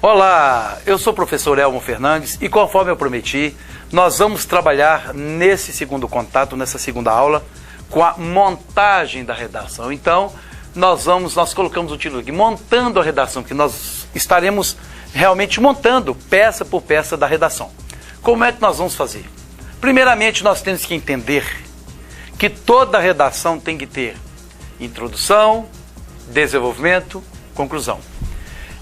Olá, eu sou o professor Elmo Fernandes e conforme eu prometi, nós vamos trabalhar nesse segundo contato, nessa segunda aula, com a montagem da redação. Então, nós colocamos o título aqui, montando a redação, que nós estaremos realmente montando peça por peça da redação. Como é que nós vamos fazer? Primeiramente, nós temos que entender que toda redação tem que ter introdução, desenvolvimento, conclusão.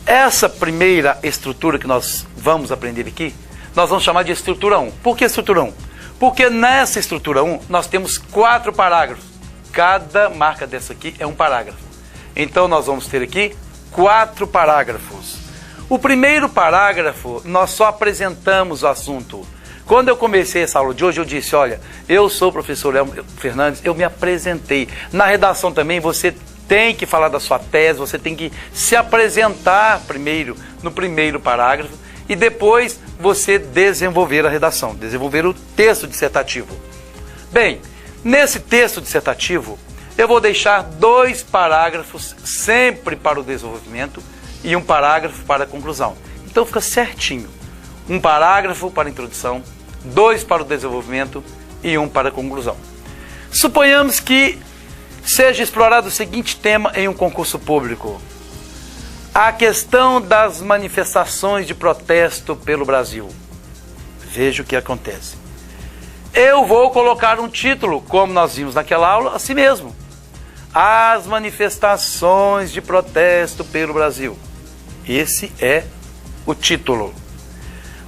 Essa primeira estrutura que nós vamos aprender aqui, nós vamos chamar de estrutura 1. Por que estrutura 1? Porque nessa estrutura 1 nós temos 4 parágrafos. Cada marca dessa aqui é um parágrafo. Então nós vamos ter aqui 4 parágrafos. O primeiro parágrafo, nós só apresentamos o assunto. Quando eu comecei essa aula de hoje, eu disse, olha, eu sou o professor Elmo Fernandes, eu me apresentei. Na redação também você tem que falar da sua tese, você tem que se apresentar primeiro, no primeiro parágrafo, e depois você desenvolver a redação, desenvolver o texto dissertativo. Bem, nesse texto dissertativo, eu vou deixar 2 parágrafos sempre para o desenvolvimento e um parágrafo para a conclusão. Então fica certinho. Um parágrafo para a introdução, 2 para o desenvolvimento e 1 para a conclusão. Suponhamos que seja explorado o seguinte tema em um concurso público: a questão das manifestações de protesto pelo Brasil. Veja o que acontece. Eu vou colocar um título, como nós vimos naquela aula, assim mesmo: as manifestações de protesto pelo Brasil. Esse é o título.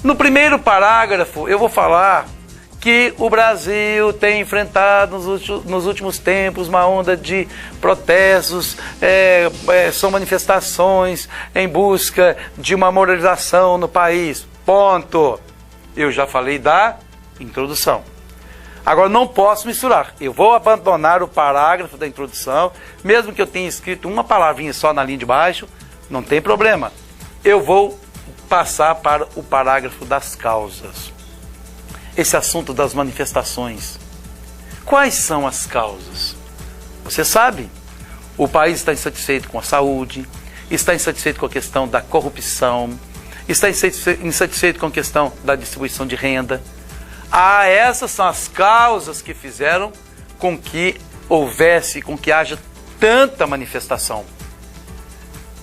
No primeiro parágrafo, eu vou falar que o Brasil tem enfrentado nos últimos tempos uma onda de protestos, são manifestações em busca de uma moralização no país. Ponto. Eu já falei da introdução. Agora não posso misturar. Eu vou abandonar o parágrafo da introdução, mesmo que eu tenha escrito uma palavrinha só na linha de baixo, não tem problema. Eu vou passar para o parágrafo das causas. Esse assunto das manifestações. Quais são as causas? Você sabe, o país está insatisfeito com a saúde, está insatisfeito com a questão da corrupção, está insatisfeito com a questão da distribuição de renda. Essas são as causas que fizeram com que haja tanta manifestação.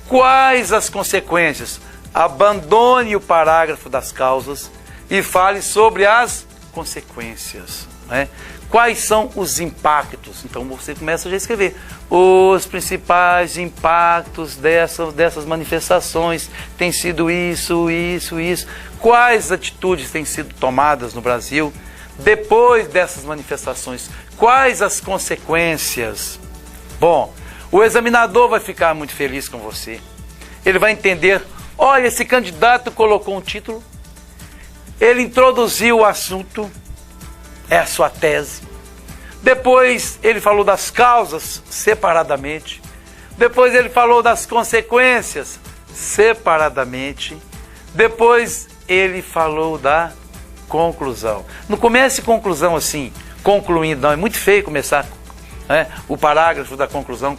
Quais as consequências? Abandone o parágrafo das causas e fale sobre as consequências, né? Quais são os impactos? Então você começa já a escrever os principais impactos dessas manifestações têm sido isso. Quais atitudes têm sido tomadas no Brasil depois dessas manifestações? Quais as consequências? Bom, o examinador vai ficar muito feliz com você. Ele vai entender, olha, esse candidato colocou um título, ele introduziu o assunto, é a sua tese. Depois ele falou das causas separadamente. Depois ele falou das consequências separadamente. Depois ele falou da conclusão. Não comece conclusão assim, concluindo, não. É muito feio começar, né, o parágrafo da conclusão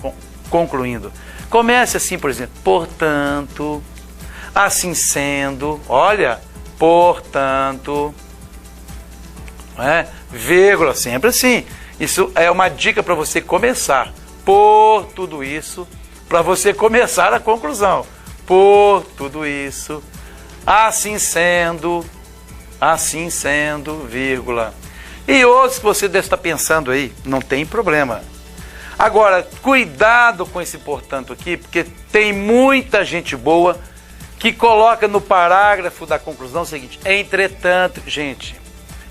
concluindo. Comece assim, por exemplo, portanto, assim sendo, olha, portanto, vírgula, sempre assim. Isso é uma dica para você começar. Por tudo isso, para você começar a conclusão. Por tudo isso, assim sendo, vírgula. E outros que você deve estar pensando aí, não tem problema. Agora, cuidado com esse portanto aqui, porque tem muita gente boa que coloca no parágrafo da conclusão o seguinte: entretanto, gente,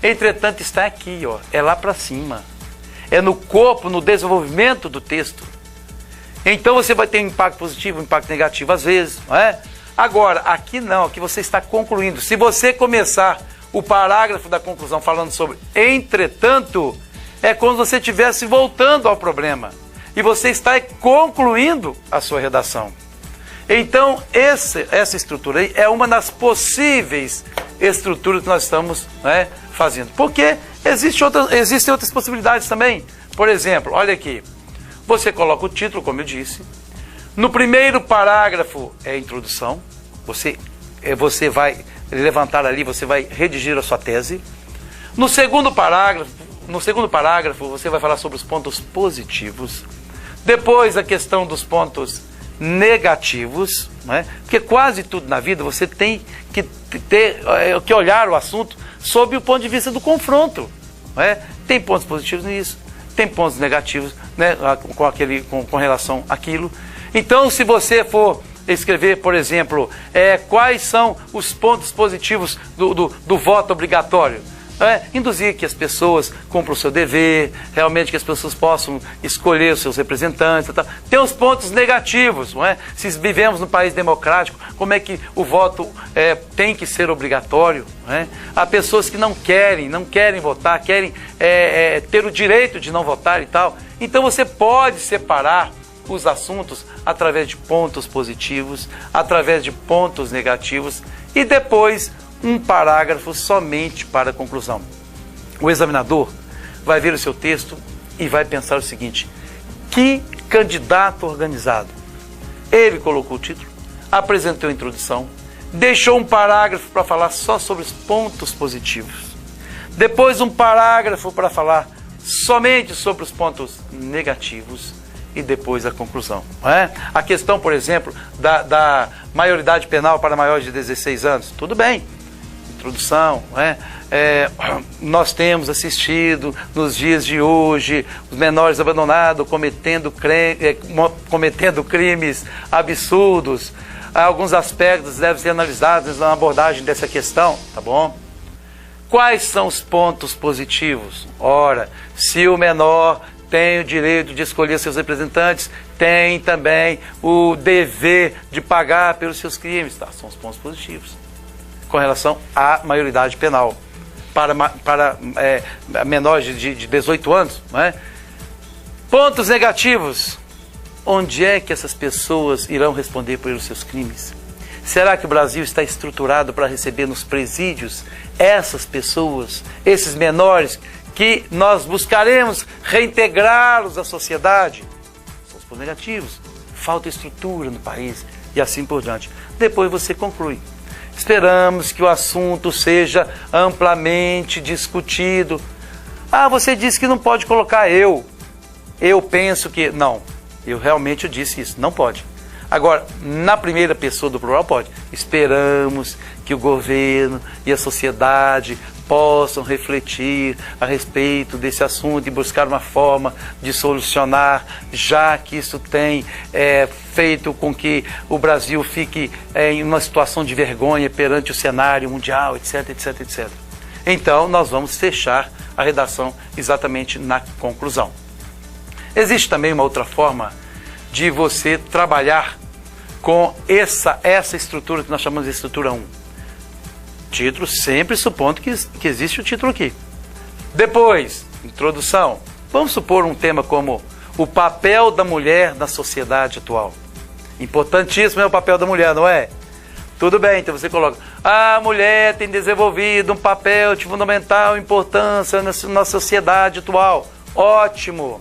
entretanto está aqui, ó, é lá para cima, é no corpo, no desenvolvimento do texto. Então você vai ter um impacto positivo, um impacto negativo às vezes, não é? Agora, aqui não, aqui você está concluindo. Se você começar o parágrafo da conclusão falando sobre entretanto, é como se você estivesse voltando ao problema e você está concluindo a sua redação. Então, essa estrutura aí é uma das possíveis estruturas que nós estamos, né, fazendo. Porque existem outras possibilidades também. Por exemplo, olha aqui. Você coloca o título, como eu disse. No primeiro parágrafo é a introdução. Você você vai levantar ali, você vai redigir a sua tese. No segundo parágrafo, você vai falar sobre os pontos positivos. Depois, a questão dos pontos negativos, né? Porque quase tudo na vida você tem que olhar o assunto sob o ponto de vista do confronto, né? Tem pontos positivos nisso, tem pontos negativos, né? com relação àquilo. Então, se você for escrever, por exemplo, quais são os pontos positivos do voto obrigatório, induzir que as pessoas cumpram o seu dever, realmente que as pessoas possam escolher os seus representantes. Tal. Tem os pontos negativos, não é? Se vivemos num país democrático, como é que o voto tem que ser obrigatório? Não é? Há pessoas que não querem votar, querem ter o direito de não votar e tal. Então você pode separar os assuntos através de pontos positivos, através de pontos negativos e depois um parágrafo somente para a conclusão. O examinador vai ver o seu texto e vai pensar o seguinte: que candidato organizado? Ele colocou o título, apresentou a introdução, deixou um parágrafo para falar só sobre os pontos positivos, depois um parágrafo para falar somente sobre os pontos negativos e depois a conclusão. Não é? A questão, por exemplo, da maioridade penal para maiores de 16 anos, tudo bem. Introdução, não é? Nós temos assistido nos dias de hoje os menores abandonados cometendo crimes absurdos. Alguns aspectos devem ser analisados na abordagem dessa questão, tá bom? Quais são os pontos positivos? Ora, se o menor tem o direito de escolher seus representantes, tem também o dever de pagar pelos seus crimes, tá? São os pontos positivos com relação à maioridade penal para menores de 18 anos, não é? Pontos negativos: onde é que essas pessoas irão responder pelos seus crimes? Será que o Brasil está estruturado para receber nos presídios essas pessoas, esses menores que nós buscaremos reintegrá-los à sociedade? São os pontos negativos. Falta estrutura no país e assim por diante. Depois você conclui: esperamos que o assunto seja amplamente discutido. Você disse que não pode colocar eu penso que... Não, eu realmente disse isso, não pode. Agora, na primeira pessoa do plural pode. Esperamos que o governo e a sociedade possam refletir a respeito desse assunto e buscar uma forma de solucionar, já que isso tem feito com que o Brasil fique em uma situação de vergonha perante o cenário mundial, etc, etc, etc. Então, nós vamos fechar a redação exatamente na conclusão. Existe também uma outra forma de você trabalhar com essa estrutura que nós chamamos de estrutura 1. Título, sempre supondo que existe o título aqui. Depois, introdução. Vamos supor um tema como o papel da mulher na sociedade atual. Importantíssimo é o papel da mulher, não é? Tudo bem, então você coloca: a mulher tem desenvolvido um papel de fundamental importância na sociedade atual. Ótimo!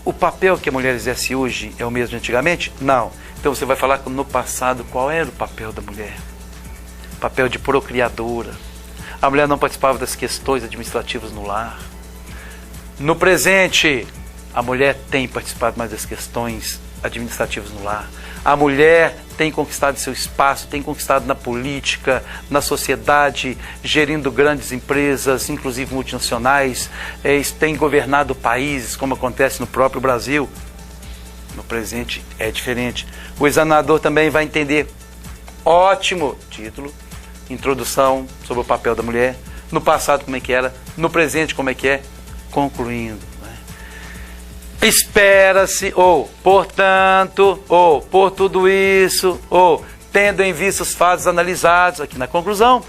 O papel que a mulher exerce hoje é o mesmo de antigamente? Não. Então você vai falar no passado qual era o papel da mulher. Papel de procriadora. A mulher não participava das questões administrativas no lar. No presente, a mulher tem participado mais das questões administrativas no lar. A mulher tem conquistado seu espaço, tem conquistado na política, na sociedade, gerindo grandes empresas, inclusive multinacionais, tem governado países, como acontece no próprio Brasil. No presente é diferente. O examinador também vai entender. Ótimo título, introdução sobre o papel da mulher. No passado como é que era, no presente como é que é, concluindo. Espera-se, ou, portanto, ou, por tudo isso, ou, tendo em vista os fatos analisados, aqui na conclusão,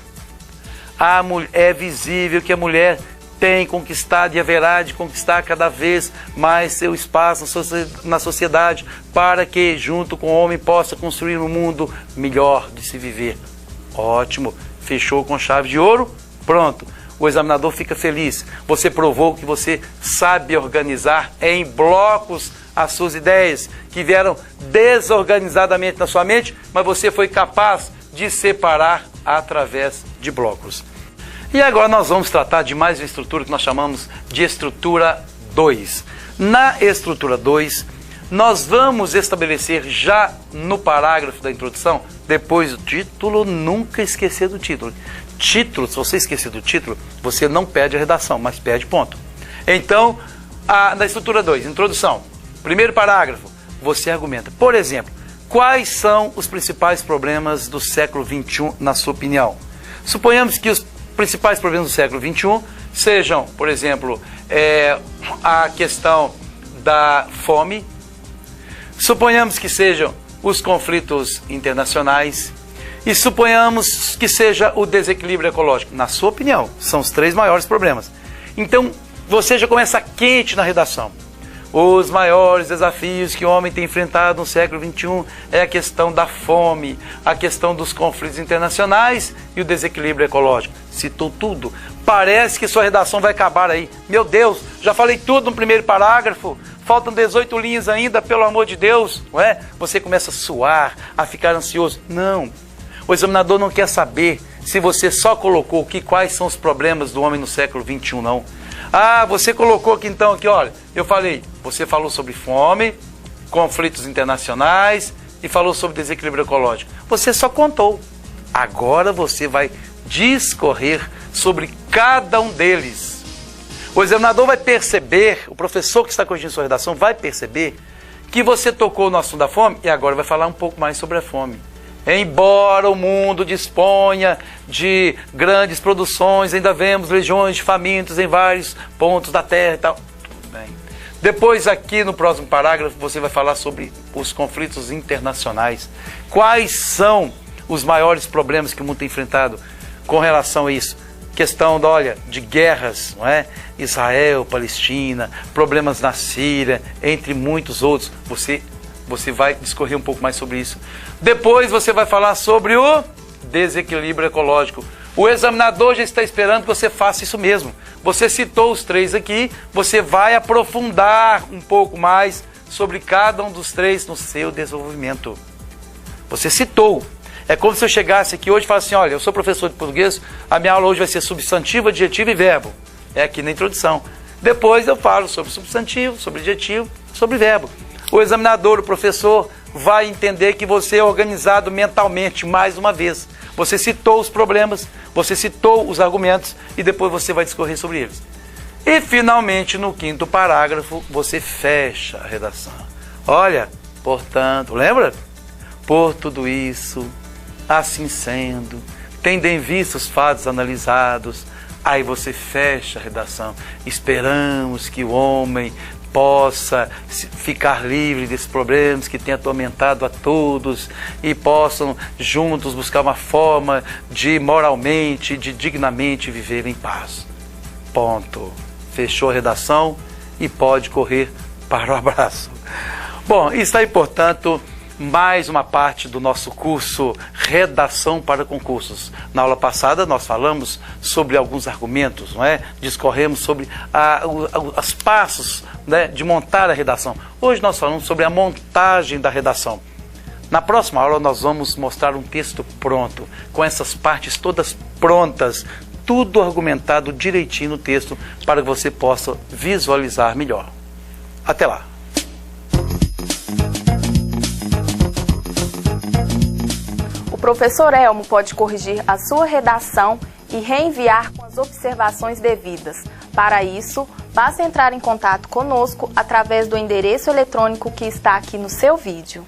é visível que a mulher tem conquistado e haverá de conquistar cada vez mais seu espaço na sociedade, para que, junto com o homem, possa construir um mundo melhor de se viver. Ótimo, fechou com chave de ouro, pronto. o examinador fica feliz. Você provou que você sabe organizar em blocos as suas ideias, que vieram desorganizadamente na sua mente, mas você foi capaz de separar através de blocos. E agora nós vamos tratar de mais uma estrutura que nós chamamos de estrutura 2. Na estrutura 2, nós vamos estabelecer já no parágrafo da introdução, depois do título, nunca esquecer do título. Título, se você esquecer do título, você não perde a redação, mas perde ponto. Então, na estrutura 2, introdução, primeiro parágrafo, você argumenta. Por exemplo, quais são os principais problemas do século XXI, na sua opinião? Suponhamos que os principais problemas do século XXI sejam, por exemplo, a questão da fome. Suponhamos que sejam os conflitos internacionais e suponhamos que seja o desequilíbrio ecológico. Na sua opinião, são os 3 maiores problemas. Então, você já começa quente na redação. Os maiores desafios que o homem tem enfrentado no século XXI é a questão da fome, a questão dos conflitos internacionais e o desequilíbrio ecológico. Citou tudo. Parece que sua redação vai acabar aí. Meu Deus, já falei tudo no primeiro parágrafo. Faltam 18 linhas ainda, pelo amor de Deus, não é? Você começa a suar, a ficar ansioso. Não. O examinador não quer saber se você só colocou quais são os problemas do homem no século XXI, não. Ah, você colocou aqui então, olha, eu falei, você falou sobre fome, conflitos internacionais e falou sobre desequilíbrio ecológico. Você só contou. Agora você vai discorrer sobre cada um deles. O examinador vai perceber, o professor que está corrigindo sua redação vai perceber que você tocou no assunto da fome e agora vai falar um pouco mais sobre a fome. Embora o mundo disponha de grandes produções, ainda vemos legiões de famintos em vários pontos da terra e tal. Bem. Depois aqui no próximo parágrafo você vai falar sobre os conflitos internacionais. Quais são os maiores problemas que o mundo tem enfrentado com relação a isso? Questão, de guerras, não é? Israel, Palestina, problemas na Síria, entre muitos outros. Você vai discorrer um pouco mais sobre isso. Depois você vai falar sobre o desequilíbrio ecológico. O examinador já está esperando que você faça isso mesmo. Você citou os 3 aqui, você vai aprofundar um pouco mais sobre cada um dos 3 no seu desenvolvimento. Você citou. É como se eu chegasse aqui hoje e falasse assim, olha, eu sou professor de português, a minha aula hoje vai ser substantivo, adjetivo e verbo. É aqui na introdução. Depois eu falo sobre substantivo, sobre adjetivo, sobre verbo. O examinador, o professor, vai entender que você é organizado mentalmente, mais uma vez. Você citou os problemas, você citou os argumentos e depois você vai discorrer sobre eles. E, finalmente, no 5º parágrafo, você fecha a redação. Olha, portanto, lembra? Por tudo isso, assim sendo, tendo em vista os fatos analisados, aí você fecha a redação. Esperamos que o homem possa ficar livre desses problemas que têm atormentado a todos e possam juntos buscar uma forma de moralmente, de dignamente viver em paz. Ponto. Fechou a redação e pode correr para o abraço. Bom, está aí, portanto, mais uma parte do nosso curso Redação para Concursos. Na aula passada nós falamos sobre alguns argumentos, não é? Discorremos sobre os passos, né, de montar a redação. Hoje nós falamos sobre a montagem da redação. Na próxima aula nós vamos mostrar um texto pronto, com essas partes todas prontas, tudo argumentado direitinho no texto, para que você possa visualizar melhor. Até lá! O professor Elmo pode corrigir a sua redação e reenviar com as observações devidas. Para isso, basta entrar em contato conosco através do endereço eletrônico que está aqui no seu vídeo.